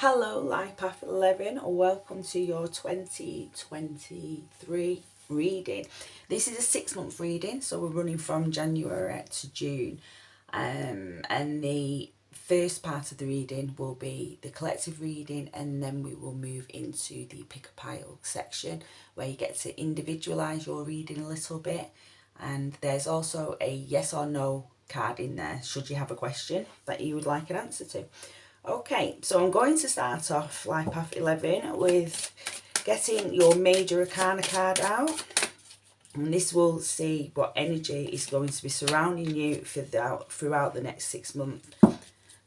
Hello, Life Path 11, welcome to your 2023 reading. This is a 6-month reading, so we're running from January to June. And the first part of the reading will be the collective reading, and then we will move into the pick a pile section where you get to individualize your reading a little bit. And there's also a yes or no card in there should you have a question that you would like an answer to. Okay, so I'm going to start off Life Path 11 with getting your major arcana card out. And this will see what energy is going to be surrounding you throughout the next 6 months.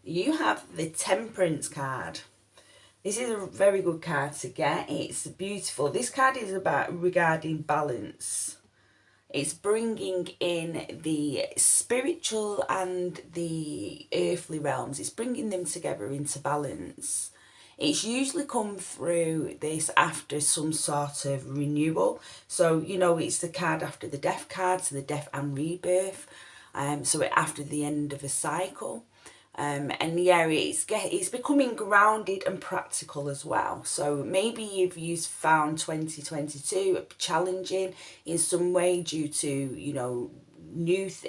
You have the Temperance card. This is a very good card to get. It's beautiful. This card is about regarding balance. It's bringing in the spiritual and the earthly realms. It's bringing them together into balance. It's usually come through this after some sort of renewal. So, you know, it's the card after the death card, so the death and rebirth. So after the end of a cycle. And yeah, it's becoming grounded and practical as well. So maybe you've found 2022 challenging in some way due to, you know,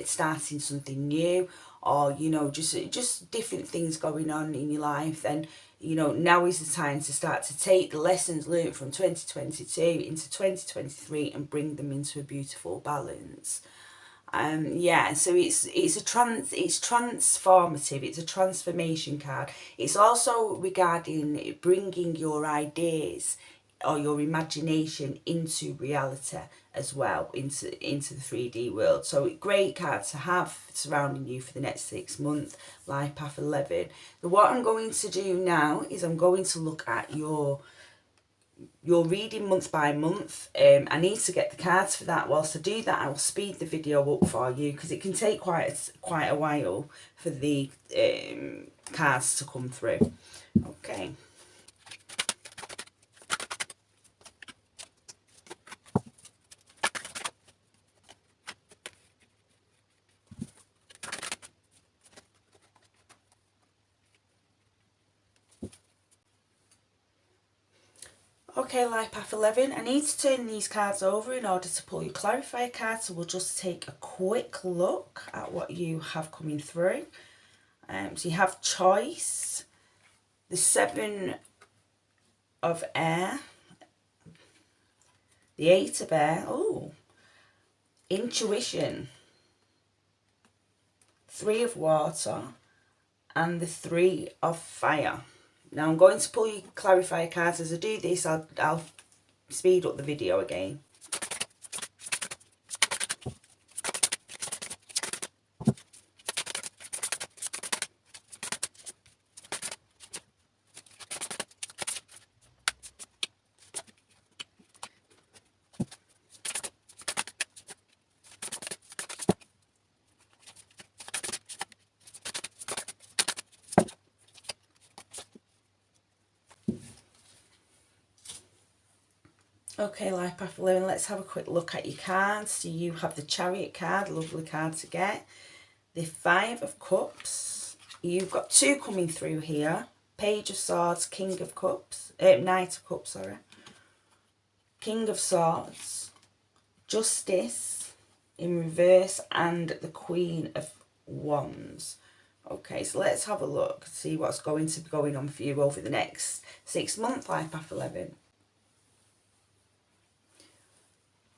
starting something new, or, you know, just different things going on in your life. Then, you know, now is the time to start to take the lessons learned from 2022 into 2023 and bring them into a beautiful balance. Yeah, so it's transformative. It's a transformation card. It's also regarding bringing your ideas or your imagination into reality as well, into the 3D world. So great card to have surrounding you for the next 6 months, Life Path 11. So what I'm going to do now is I'm going to look at your reading month by month. I need to get the cards for that. Whilst I do that, I will speed the video up for you because it can take quite a while for the cards to come through. Okay. Okay, Life Path 11, I need to turn these cards over in order to pull your clarifier card, so we'll just take a quick look at what you have coming through. So you have choice, the 7 of air, the 8 of air, intuition, 3 of water, and the 3 of fire. Now I'm going to pull your clarifier cards. As I do this, I'll speed up the video again. Okay, Life Path 11, let's have a quick look at your cards. So you have the Chariot card, lovely card to get. The 5 of Cups. You've got 2 coming through here. Page of Swords, King of Cups, Knight of Cups, sorry. King of Swords, Justice in reverse, and the Queen of Wands. Okay, so let's have a look, see what's going to be going on for you over the next 6 months, Life Path 11.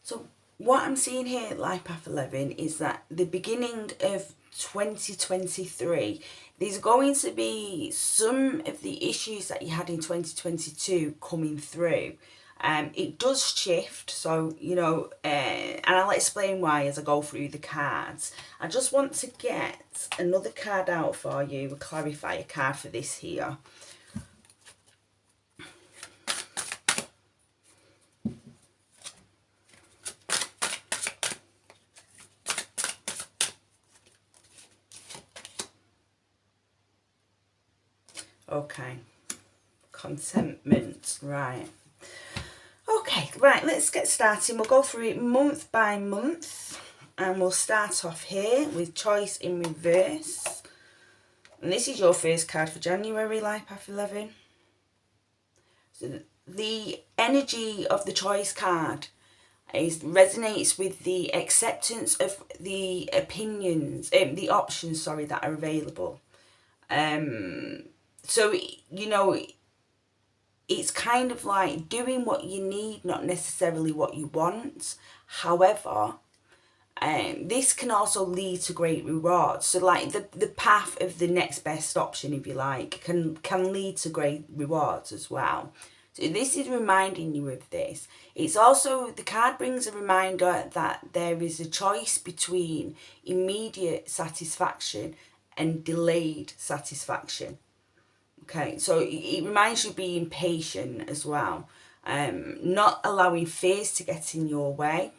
So what I'm seeing here at Life Path 11 is that the beginning of 2023, there's going to be some of the issues that you had in 2022 coming through. It does shift, so, you know, and I'll explain why as I go through the cards. I just want to get another card out for you, a clarifier card for this here. Okay, contentment, right. Okay, right, let's get started. We'll go through it month by month, and we'll start off here with choice in reverse. And this is your first card for January, Life Path 11. So the energy of the choice card resonates with the acceptance of the opinions, the options, sorry, that are available. So, you know, it's kind of like doing what you need, not necessarily what you want. However, this can also lead to great rewards. So like the path of the next best option, if you like, can lead to great rewards as well. So this is reminding you of this. It's also, the card brings a reminder that there is a choice between immediate satisfaction and delayed satisfaction. Okay, so it reminds you being patient as well, not allowing fears to get in your way,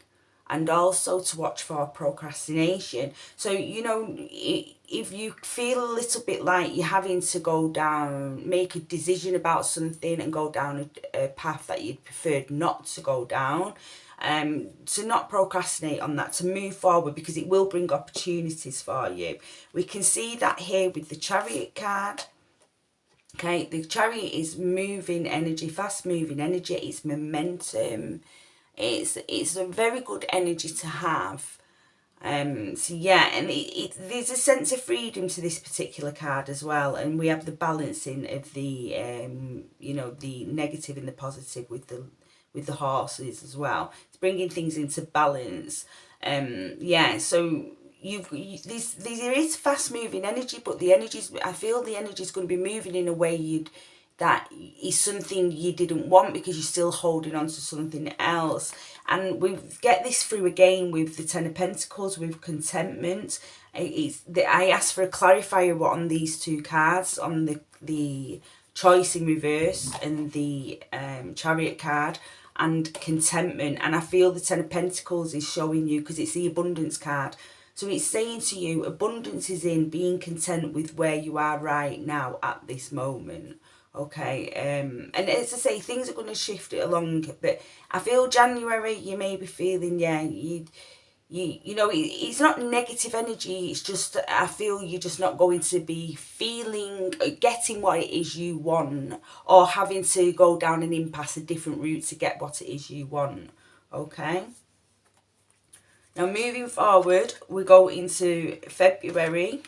and also to watch for procrastination. So, you know, if you feel a little bit like you're having to go down, make a decision about something and go down a path that you'd preferred not to go down, to not procrastinate on that, to move forward, because it will bring opportunities for you. We can see that here with the Chariot card. Okay, the Chariot is moving energy, fast moving energy, it's momentum. It's a very good energy to have. So yeah, and there's a sense of freedom to this particular card as well, and we have the balancing of the you know, the negative and the positive with the horses as well. It's bringing things into balance. Yeah, so there is fast moving energy, but I feel the energy is going to be moving in a way that is something you didn't want, because you're still holding on to something else. And we get this through again with the Ten of Pentacles, with contentment. I asked for a clarifier on these two cards, on the choice in reverse and the Chariot card, and contentment. And I feel the Ten of Pentacles is showing you, because it's the abundance card. So it's saying to you, abundance is in being content with where you are right now at this moment. Okay, and as I say, things are going to shift it along, but I feel January you may be feeling, yeah, you know, it's not negative energy, it's just, I feel you're just not going to be feeling, getting what it is you want, or having to go down an impasse, a different route to get what it is you want. Okay, now moving forward, we go into February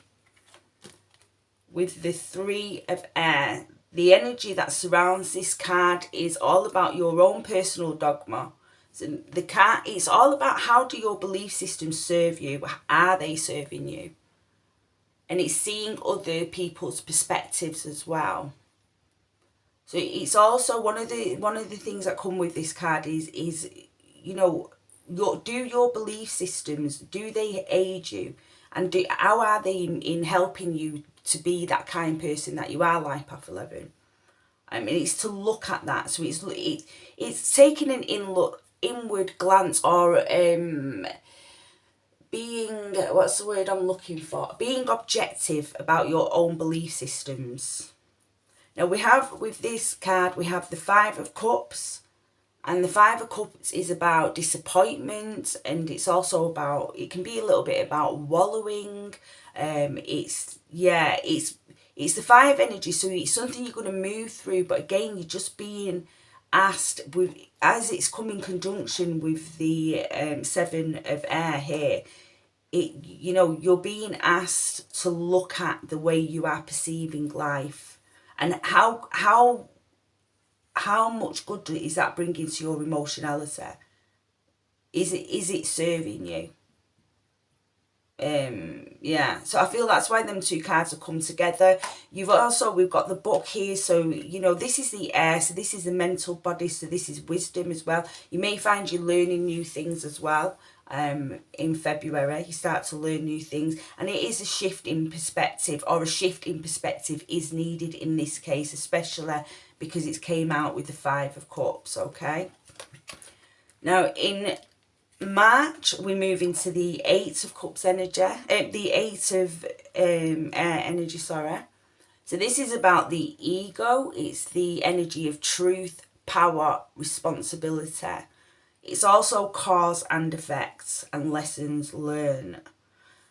with the Three of Air. The energy that surrounds this card is all about your own personal dogma. So the card, it's all about, how do your belief systems serve you? Are they serving you? And it's seeing other people's perspectives as well. So it's also one of the things that come with this card is you know, do your belief systems, do they aid you? And how are they in helping you to be that kind person that you are, like Path 11? I mean, it's to look at that. So it's taking an inward glance, or being, what's the word I'm looking for? Being objective about your own belief systems. Now we have, with this card, we have the Five of Cups. And the Five of Cups is about disappointment, and it's also about, it can be a little bit about wallowing. It's the five energy, so it's something you're going to move through, but again, you're just being asked, with, as it's come in conjunction with the Seven of Air here, you know, you're being asked to look at the way you are perceiving life, and how much good is that bringing to your emotionality? Is it serving you? Yeah, so I feel that's why them two cards have come together. We've got the book here, so you know, this is the air, so this is the mental body, so this is wisdom as well. You may find you're learning new things as well. In February you start to learn new things, and it is a shift in perspective, or a shift in perspective is needed in this case, especially because it's came out with the Five of Cups. Okay, now in March we move into the Eight of Cups energy, the Eight of Air energy, sorry. So this is about the ego. It's the energy of truth, power, responsibility. It's also cause and effects and lessons learned.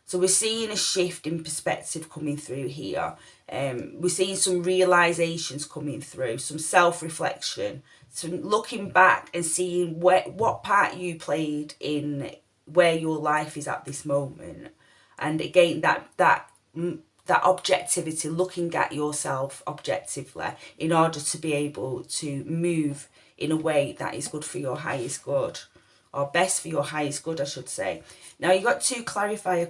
So we're seeing a shift in perspective coming through here. We're seeing some realizations coming through, some self-reflection, some looking back and seeing what part you played in where your life is at this moment. And again, that objectivity, looking at yourself objectively in order to be able to move in a way that is good for your highest good, or best for your highest good, I should say. Now you've got two clarifier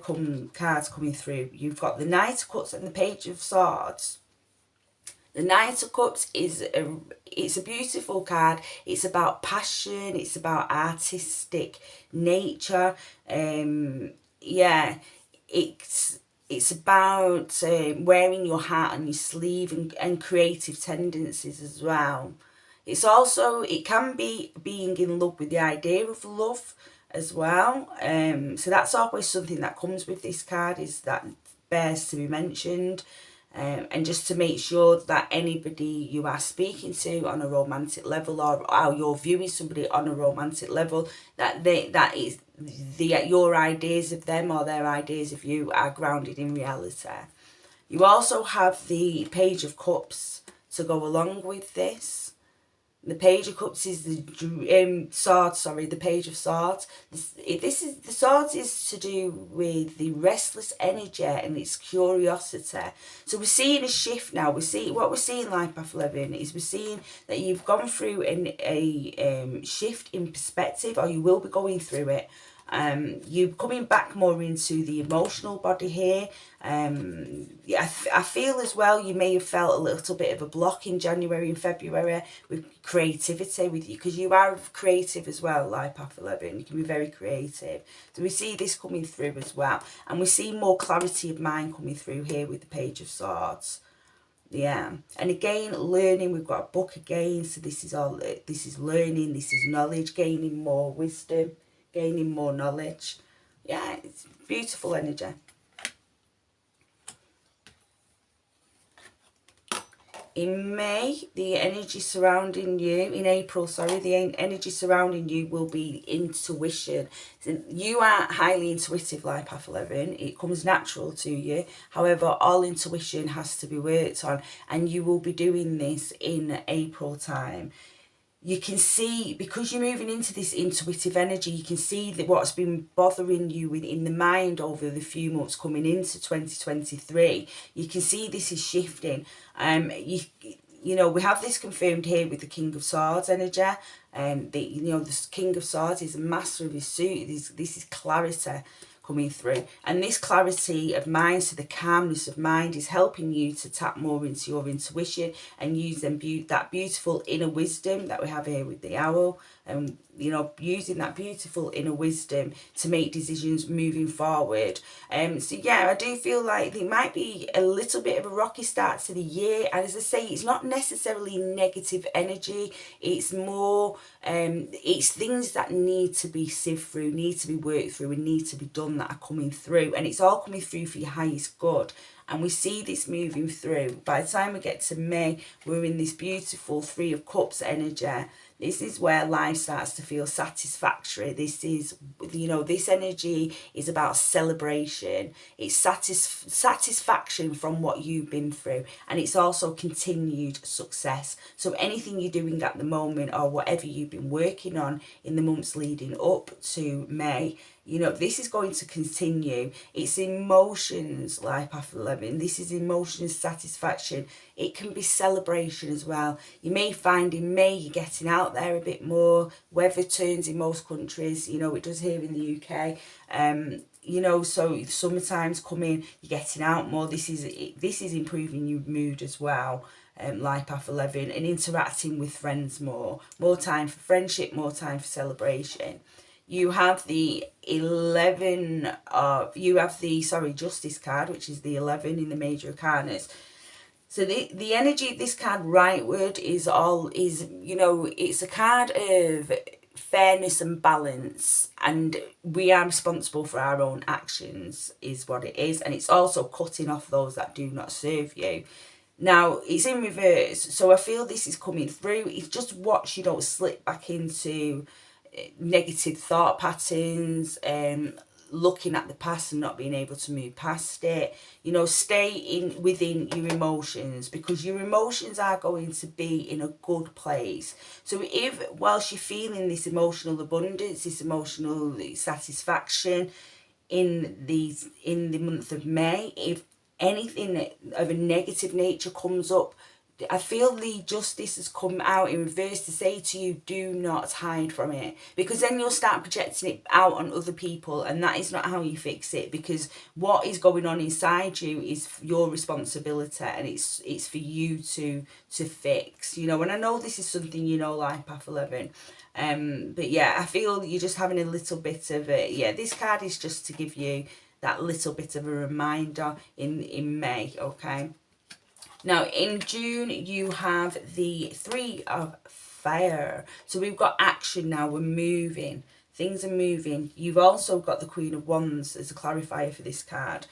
cards coming through. You've got the Knight of Cups and the Page of Swords. The Knight of Cups it's a beautiful card. It's about passion. It's about artistic nature. Yeah, it's about wearing your heart on your sleeve and creative tendencies as well. It's also, it can be being in love with the idea of love as well. So that's always something that comes with this card, is that bears to be mentioned. And just to make sure that anybody you are speaking to on a romantic level, or you're viewing somebody on a romantic level, that your ideas of them or their ideas of you are grounded in reality. You also have the Page of Cups to go along with this. The Page of Cups is the the Page of Swords. The Swords is to do with the restless energy and its curiosity. So we're seeing a shift now. What we're seeing, Life Path 11, is we're seeing that you've gone through a shift in perspective, or you will be going through it. You're coming back more into the emotional body here. I feel as well you may have felt a little bit of a block in January and February with creativity with you, because you are creative as well, Life Path 11. You can be very creative. So we see this coming through as well. And we see more clarity of mind coming through here with the Page of Swords. Yeah, and again, learning, we've got a book again. So this is learning, this is knowledge, gaining more wisdom, gaining more knowledge. Yeah, it's beautiful energy. In May, the energy surrounding you, in April, sorry, the energy surrounding you will be intuition. So you are highly intuitive, like Path 11. It comes natural to you. However, all intuition has to be worked on, and you will be doing this in April time. You can see, because you're moving into this intuitive energy, you can see that what's been bothering you in the mind over the few months coming into 2023, you can see this is shifting. You know, we have this confirmed here with the King of Swords energy. The King of Swords is a master of his suit. This is clarity coming through, and this clarity of mind, so the calmness of mind, is helping you to tap more into your intuition and use that beautiful inner wisdom that we have here with the owl, and using that beautiful inner wisdom to make decisions moving forward. So yeah, I do feel like there might be a little bit of a rocky start to the year, and as I say, it's not necessarily negative energy. It's more it's things that need to be sieved through, need to be worked through, and need to be done, that are coming through, and it's all coming through for your highest good. And we see this moving through. By the time we get to May, we're in this beautiful Three of Cups energy. This is where life starts to feel satisfactory. This is, this energy is about celebration. It's satisfaction from what you've been through. And it's also continued success. So anything you're doing at the moment, or whatever you've been working on in the months leading up to May, this is going to continue. It's emotions, Life Path 11. This is emotions, satisfaction. It can be celebration as well. You may find in May you're getting out there a bit more. Weather turns in most countries. It does here in the UK. So summertime's coming. You're getting out more. This is improving your mood as well. Life Path 11, and interacting with friends more. More time for friendship. More time for celebration. You have the Justice card, which is the 11 in the Major Arcanas. So the energy of this card rightward is it's a card of fairness and balance, and we are responsible for our own actions, is what it is. And it's also cutting off those that do not serve you. Now, it's in reverse, so I feel this is coming through. It's just watch you don't slip back into negative thought patterns. looking at the past and not being able to move past it. You know, stay in within your emotions, because your emotions are going to be in a good place. So if whilst you're feeling this emotional abundance, this emotional satisfaction in the month of May, if anything of a negative nature comes up, I feel the justice has come out in reverse to say to you, do not hide from it, because then you'll start projecting it out on other people, and that is not how you fix it, because what is going on inside you is your responsibility, and it's for you to fix, you know. And I know this is something, you know, like Path 11, but yeah, I feel you're just having a little bit of a, yeah, this card is just to give you that little bit of a reminder in May, okay. Now, in June, you have the Three of Fire. So we've got action now. We're moving. Things are moving. You've also got the Queen of Wands as a clarifier for this card.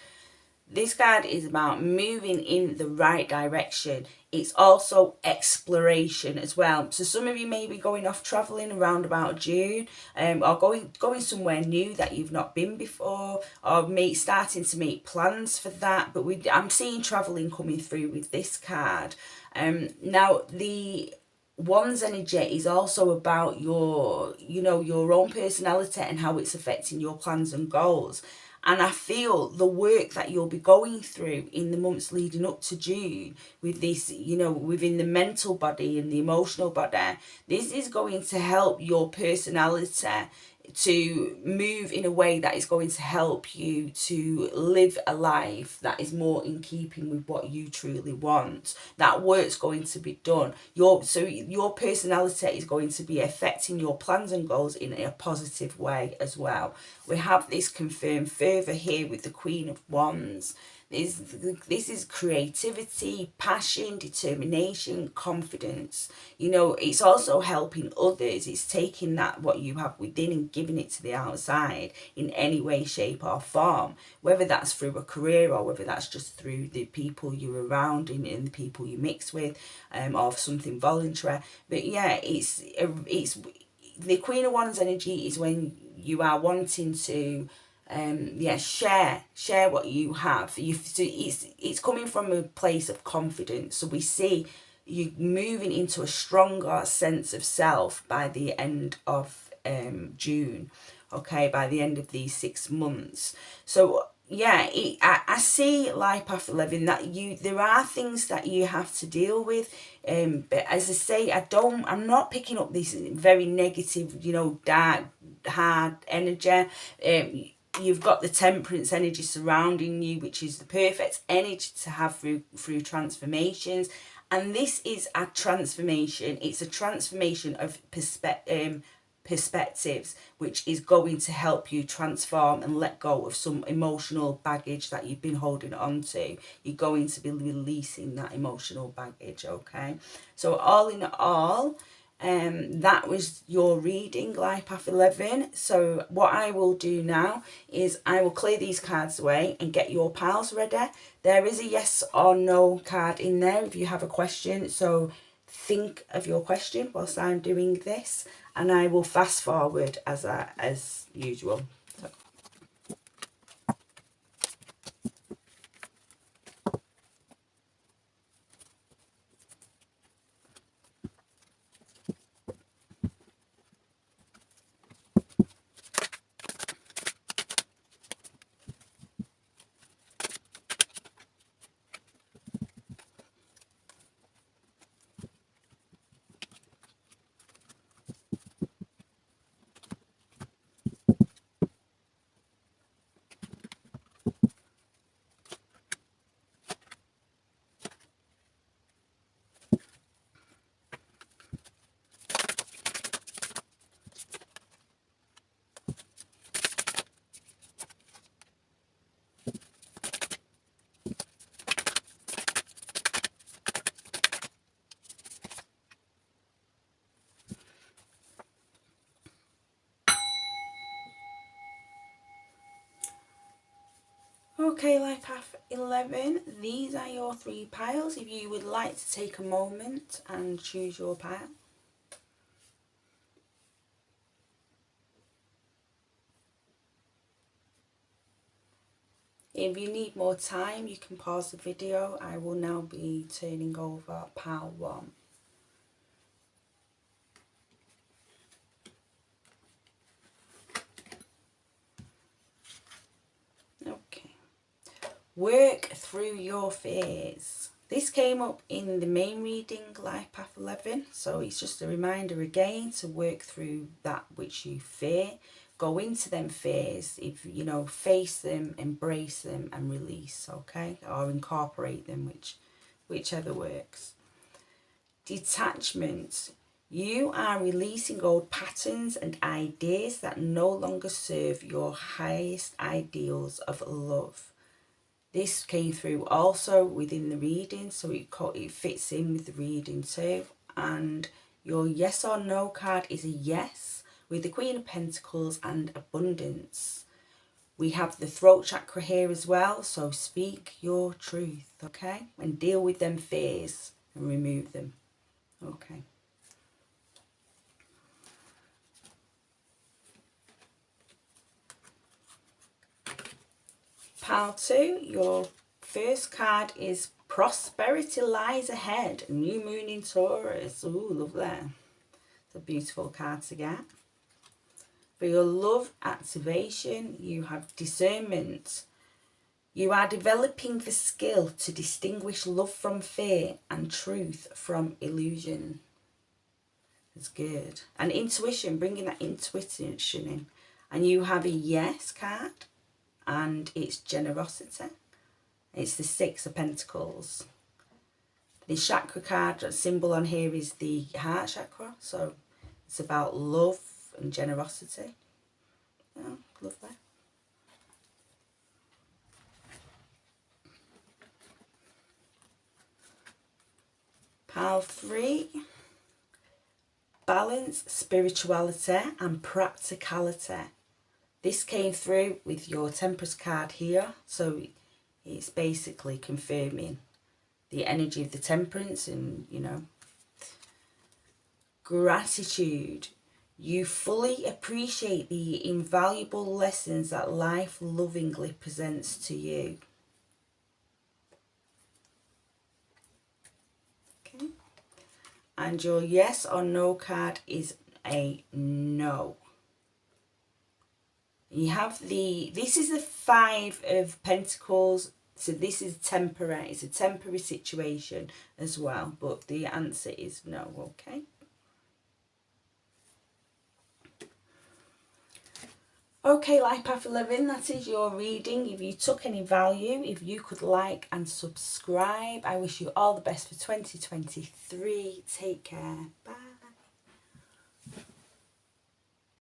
This card is about moving in the right direction. It's also exploration as well. So some of you may be going off travelling around about June, or going somewhere new that you've not been before, or starting to make plans for that. But I'm seeing travelling coming through with this card. Now, the Wands energy is also about your, you know, your own personality and how it's affecting your plans and goals. And I feel the work that you'll be going through in the months leading up to June with this, you know, within the mental body and the emotional body, this is going to help your personality to move in a way that is going to help you to live a life that is more in keeping with what you truly want. That work's going to be done. Your personality is going to be affecting your plans and goals in a positive way as well. We have this confirmed further here with the Queen of Wands. This is creativity, passion, determination, confidence. You know, it's also helping others. It's taking that, what you have within, and giving it to the outside in any way, shape or form. Whether that's through a career, or whether that's just through the people you're around and the people you mix with, or something voluntary. But yeah, it's the Queen of Wands energy is when you are wanting to share what you have. So it's coming from a place of confidence. So we see you moving into a stronger sense of self by the end of June, okay, by the end of these 6 months. So yeah, I see, like Path 11, that there are things that you have to deal with, but as I say, I'm not picking up this very negative, you know, dark, hard energy. You've got the Temperance energy surrounding you, which is the perfect energy to have through transformations. And this is a transformation. It's a transformation of perspectives, which is going to help you transform and let go of some emotional baggage that you've been holding on to. You're going to be releasing that emotional baggage, okay? So all in all, that was your reading, Life Path 11. So what I will do now is I will clear these cards away and get your piles ready. There is a yes or no card in there if you have a question, so think of your question whilst I'm doing this, and I will fast forward as usual. So. Okay, Life Path 11, these are your 3 piles. If you would like to take a moment and choose your pile. If you need more time, you can pause the video. I will now be turning over pile 1. Okay. Work through your fears. This came up in the main reading, Life Path 11, so it's just a reminder again to work through that which you fear. Go into them fears, if you know, face them, embrace them and release, okay? Or incorporate them, whichever works. Detachment. You are releasing old patterns and ideas that no longer serve your highest ideals of love. This came through also within the reading, so it fits in with the reading too. And your yes or no card is a yes, with the Queen of Pentacles and abundance. We have the throat chakra here as well, so speak your truth, okay? And deal with them fears and remove them, okay? Pile 2, your first card is Prosperity Lies Ahead, New Moon in Taurus. Ooh, lovely. It's a beautiful card to get. For your love activation, you have discernment. You are developing the skill to distinguish love from fear and truth from illusion. That's good. And intuition, bringing that intuition in. And you have a yes card, and it's generosity. It's the 6 of Pentacles. The chakra card symbol on here is the heart chakra, so it's about love and generosity. Oh, lovely. Pile 3, balance, spirituality and practicality. This came through with your Temperance card here, so it's basically confirming the energy of the Temperance and, you know, gratitude. You fully appreciate the invaluable lessons that life lovingly presents to you. Okay. And your yes or no card is a no. You have this is the 5 of Pentacles, so this is temporary. It's a temporary situation as well, but the answer is no, okay? Okay, Life Path 11, that is your reading. If you took any value, if you could like and subscribe, I wish you all the best for 2023. Take care. Bye.